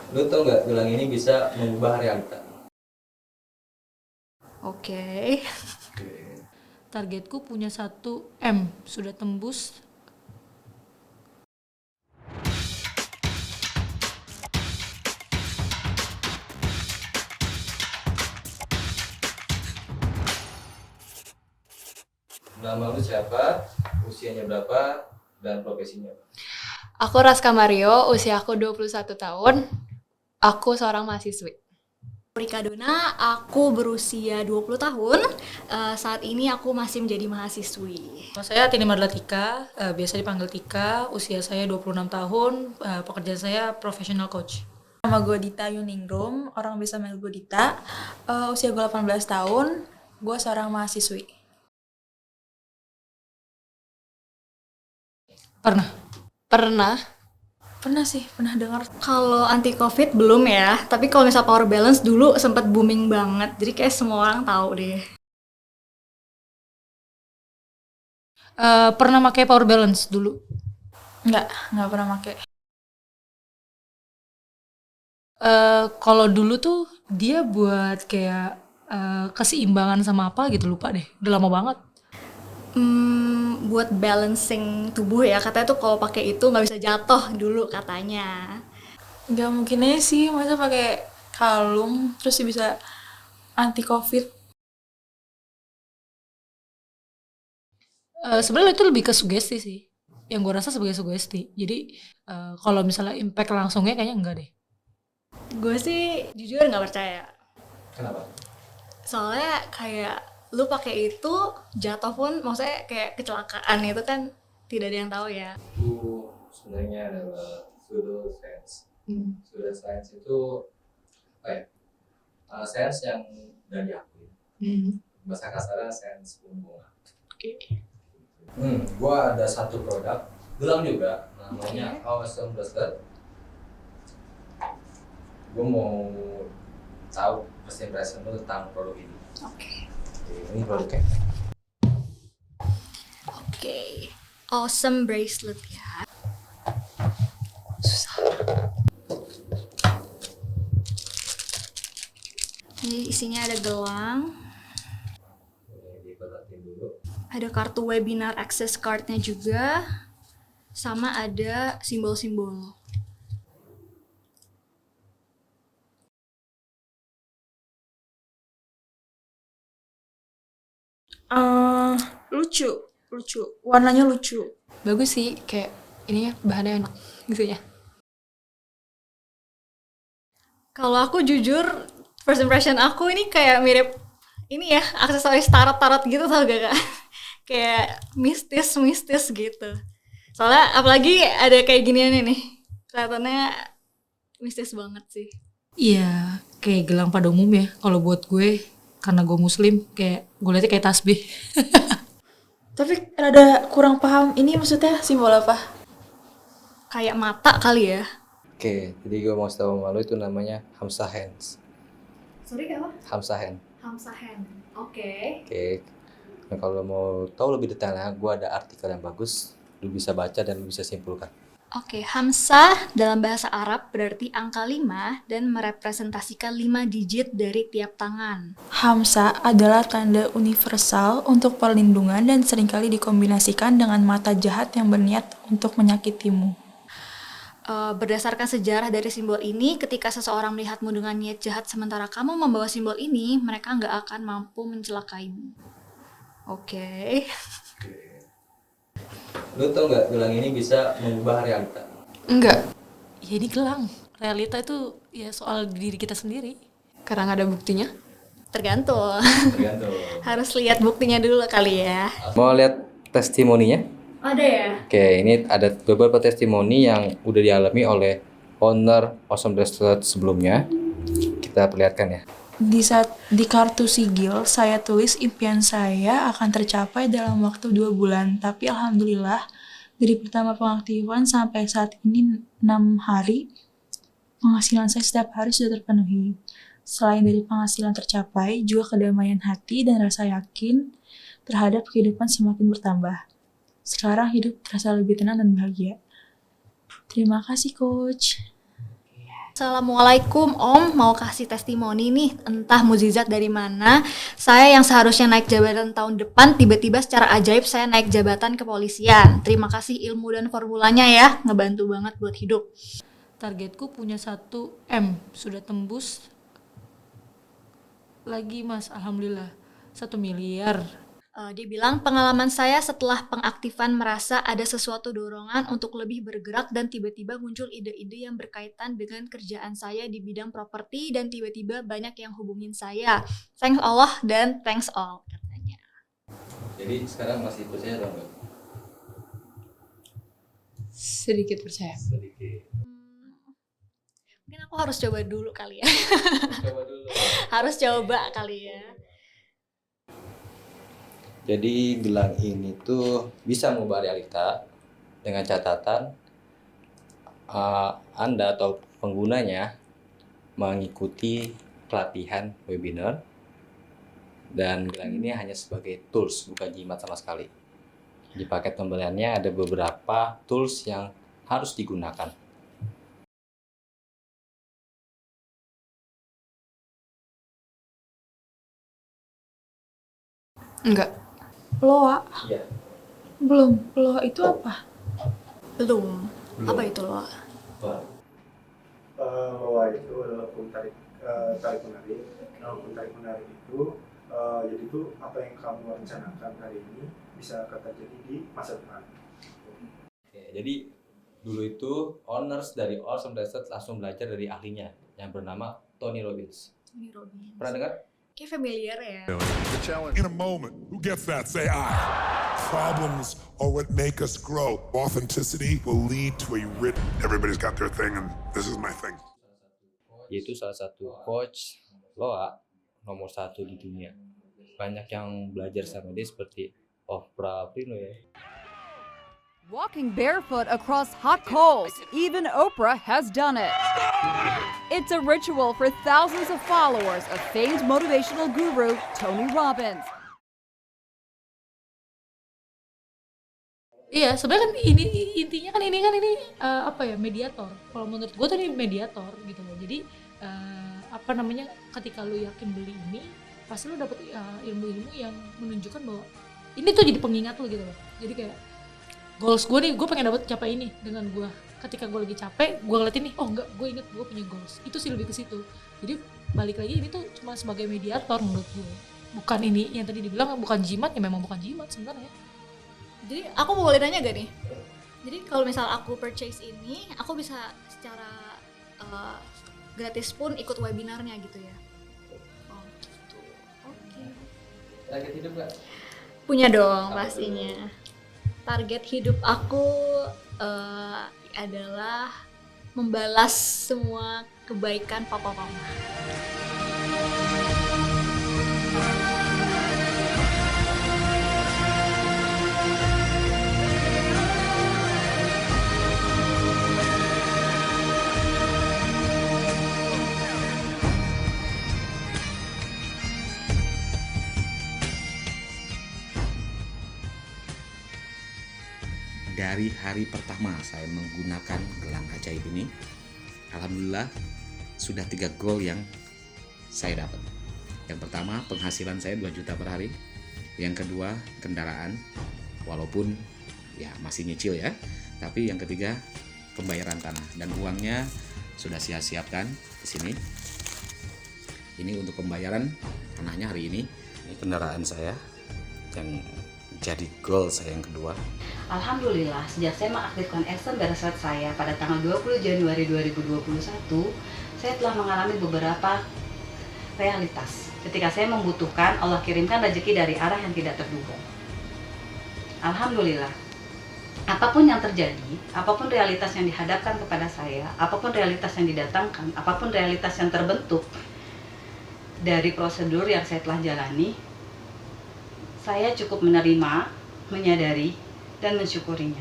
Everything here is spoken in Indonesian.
Lu tau nggak gelang ini bisa mengubah realita? Oke. Targetku punya 1 M, sudah tembus. Nama lu siapa? Usianya berapa? Dan profesinya apa? Aku Raska Mario, usia aku 21 tahun. Aku seorang mahasiswi. Rika Dona, aku berusia 20 tahun. Saat ini aku masih menjadi mahasiswi. Saya Tini Marlatika, biasa dipanggil Tika, usia saya 26 tahun, pekerjaan saya professional coach. Nama gue Dita Yuningrum, orang bisa manggil gue Dita. Usia gue 18 tahun, gue seorang mahasiswi. Pernah Pernah dengar. Kalau anti covid belum ya, tapi kalau misal power balance dulu sempat booming banget. Jadi kayak semua orang tahu deh. Pernah pakai power balance dulu. Nggak pernah pakai. Kalau dulu tuh dia buat kayak keseimbangan sama apa gitu, lupa deh, udah lama banget. Buat balancing tubuh ya, katanya tuh kalau pakai itu nggak bisa jatuh dulu katanya. Nggak mungkin aja sih, masa pakai kalung terus bisa anti covid. Sebenarnya itu lebih ke sugesti sih, yang gue rasa sebagai sugesti. Jadi kalau misalnya impact langsungnya kayaknya enggak deh. Gue sih jujur nggak percaya. Kenapa? Soalnya kayak lu pakai itu jatuh pun, maksudnya kayak kecelakaan itu kan tidak ada yang tahu ya. Itu sebenarnya adalah pseudoscience. Pseudoscience itu apa ya? Sains yang udah diakui. Bahasa kasarnya sains hubungan. Gua ada satu produk gelang juga, namanya Awesome Bracelet. Gua mau tahu first impression lu tentang produk ini. Oke. Ini produknya. Oke. Awesome bracelet ya. Ini isinya ada gelang, Ini dikotakin dulu. ada kartu webinar access cardnya juga, sama ada simbol-simbol. Lucu. Warnanya lucu. Bagus sih, kayak ininya bahannya enak gitu ya. Kalau aku jujur, first impression aku ini kayak mirip ini ya, aksesoris tarot-tarot gitu, tau gak kak? Kayak mistis gitu. Soalnya apalagi ada kayak ginian nih, kelihatannya mistis banget sih. Iya, kayak gelang pada umum ya. Kalau buat gue, karena gue muslim, kayak gue liatnya kayak tasbih. Tapi rada kurang paham, ini maksudnya simbol apa? Kayak mata kali ya. Oke, jadi gue mau tahu sama lu itu namanya Hamsa Hands. Sorry apa? Hamsa Hand. Hamsa hand. Oke. Oke. Nah, kalau mau tahu lebih detailnya, gue ada artikel yang bagus. Lu bisa baca dan lu bisa simpulkan. Oke, Hamzah dalam bahasa Arab berarti angka 5 dan merepresentasikan 5 digit dari tiap tangan. Hamsa adalah tanda universal untuk perlindungan dan seringkali dikombinasikan dengan mata jahat yang berniat untuk menyakitimu. Berdasarkan sejarah dari simbol ini, ketika seseorang melihatmu dengan niat jahat sementara kamu membawa simbol ini, mereka nggak akan mampu mencelakaimu. Oke. Lu tau nggak gelang ini bisa mengubah realita? Enggak, Ya ini gelang. Realita itu ya soal diri kita sendiri. karena nggak ada buktinya. Tergantung. Tergantung. Harus lihat buktinya dulu kali ya. Mau lihat testimoninya? Ada ya? Oke, ini ada beberapa testimoni yang udah dialami oleh owner Awesome Bracelet sebelumnya. Kita perlihatkan ya. Di kartu sigil, saya tulis impian saya akan tercapai dalam waktu 2 bulan. Tapi alhamdulillah, dari pertama pengaktifan sampai saat ini 6 hari, penghasilan saya setiap hari sudah terpenuhi. Selain dari penghasilan tercapai, juga kedamaian hati dan rasa yakin terhadap kehidupan semakin bertambah. Sekarang hidup terasa lebih tenang dan bahagia. Terima kasih, Coach. Assalamualaikum Om, mau kasih testimoni nih, entah mukjizat dari mana. Saya yang seharusnya naik jabatan tahun depan, tiba-tiba secara ajaib saya naik jabatan kepolisian. Terima kasih ilmu dan formulanya ya, ngebantu banget buat hidup. Targetku punya 1 M, sudah tembus lagi mas, alhamdulillah 1 miliar. Dia bilang pengalaman saya setelah pengaktifan merasa ada sesuatu dorongan untuk lebih bergerak dan tiba-tiba muncul ide-ide yang berkaitan dengan kerjaan saya di bidang properti dan tiba-tiba banyak yang hubungin saya. Thanks Allah dan thanks all katanya. Jadi sekarang masih percaya atau enggak? Sedikit percaya. Sedikit. Mungkin aku harus coba dulu kali ya. Coba dulu. Harus coba kali ya. Jadi gelang ini tuh bisa mengubah realita dengan catatan Anda atau penggunanya mengikuti pelatihan webinar, dan gelang ini hanya sebagai tools, bukan jimat sama sekali. Di paket pembeliannya ada beberapa tools yang harus digunakan. Enggak. Loa? Iya. Belum. Loa itu apa? Belum. Apa itu loh? Loa itu adalah hukum tarik menarik. Nah, hukum tarik menarik itu jadi itu apa yang kamu rencanakan hari ini bisa terjadi di masa depan. Oke, jadi dulu itu owners dari Awesome Bracelet langsung belajar dari ahlinya yang bernama Tony Robbins. Ini Robin. Pernah dengar? Kayak familiar ya. In a moment, who gets that? Say I. Problems are what make us grow. Authenticity will lead to a written. Everybody's got their thing, and this is my thing. Yaitu salah satu coach Loa nomor 1 di dunia. Banyak yang belajar sama dia seperti Oprah Winfrey. Walking barefoot across hot coals, even Oprah has done it. It's a ritual for thousands of followers of famed motivational guru Tony Robbins. Iya, sebenarnya kan ini intinya kan ini apa ya, mediator. Kalau menurut gue tuh ini mediator gitu loh. Jadi apa namanya, ketika lu yakin beli ini, pasti lu dapet ilmu-ilmu yang menunjukkan bahwa ini tuh jadi pengingat lu gitu loh. Jadi kayak goals gue nih, gue pengen dapet capai ini dengan gue. Ketika gue lagi capek, gue ngeliatin nih, oh enggak, gue inget gue punya goals. Itu sih lebih ke situ. Jadi balik lagi ini tuh cuma sebagai mediator menurut gue. Bukan ini yang tadi dibilang bukan jimat, ya memang bukan jimat sebenarnya. Jadi aku mau boleh nanya gak nih? Jadi kalau misal aku purchase ini, aku bisa secara gratis pun ikut webinarnya gitu ya? Oh gitu, oke. Target hidup nggak? Punya dong pastinya. Target hidup aku adalah membalas semua kebaikan papa mama. Dari hari pertama saya menggunakan gelang ajaib ini, alhamdulillah sudah 3 goal yang saya dapat. Yang pertama, penghasilan saya 2 juta per hari. Yang kedua, kendaraan, walaupun ya masih nyicil ya. Tapi yang ketiga, pembayaran tanah, dan uangnya sudah saya siapkan di sini. Ini untuk pembayaran tanahnya hari ini. Ini kendaraan saya yang jadi goal saya yang kedua. Alhamdulillah, sejak saya mengaktifkan Awesome Bracelet saya pada tanggal 20 Januari 2021, saya telah mengalami beberapa realitas. Ketika saya membutuhkan, Allah kirimkan rezeki dari arah yang tidak terduga. Alhamdulillah, apapun yang terjadi, apapun realitas yang dihadapkan kepada saya, apapun realitas yang didatangkan, apapun realitas yang terbentuk dari prosedur yang saya telah jalani, saya cukup menerima, menyadari, dan mensyukurinya.